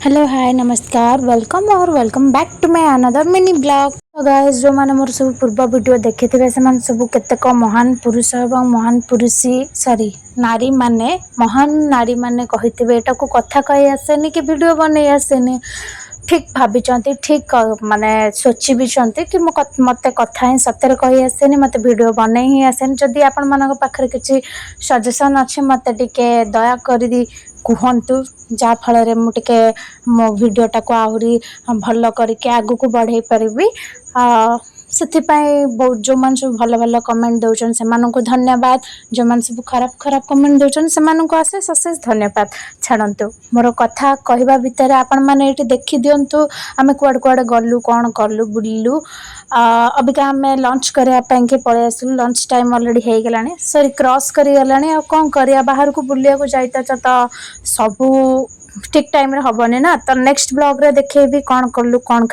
Hello hi नमस्कार welcome और welcome back to my another mini blog. तो guys जो माने मोर सब पूर्व वीडियो देखिथिबे से मान सब केतेक महान पुरुष एवं महान पुरुषी सॉरी नारी माने महान नारी माने कहिथिबे एटा को कथा कहि आसेनी कि वीडियो बनै आसेनी ठीक भाभी ठीक माने सोची भी कि मते कथा ही सत्य कही आसेनी मते वीडियो बनै ही आसेनी। जदि आपण मानक पाखरे किछि सजेशन अछि मते टिके दया करी कुहंतु जा फल रे मु टिके मो वीडियोटा को आहरी भल करके आगु को बढ़ाई पारिबी। बहुत जो मान सब भल भल कमेंट दउछन से मानको धन्यवाद। जो मान सब खराब खराब कमेंट दउछन से मानको अशेष अशेष धन्यवाद। छाड़ंतु मोर कथा कहबा भितर आपण माने एटी देखि दियंतु आमे कुआड कुआड गल्लु कोन करलु बुल्लु। अबिका आमे लंच करिया ପାଇଁ के पळे आसलु लंच टाइम ऑलरेडी हे गेलानी सॉरी क्रॉस करी गेलानी आ कोन करिया बाहर को बुलिया को जाईता त सबु ठीक टाइम रे हबने ना। तो नेक्स्ट ब्लॉग रे देखेबी कोन करलु कोन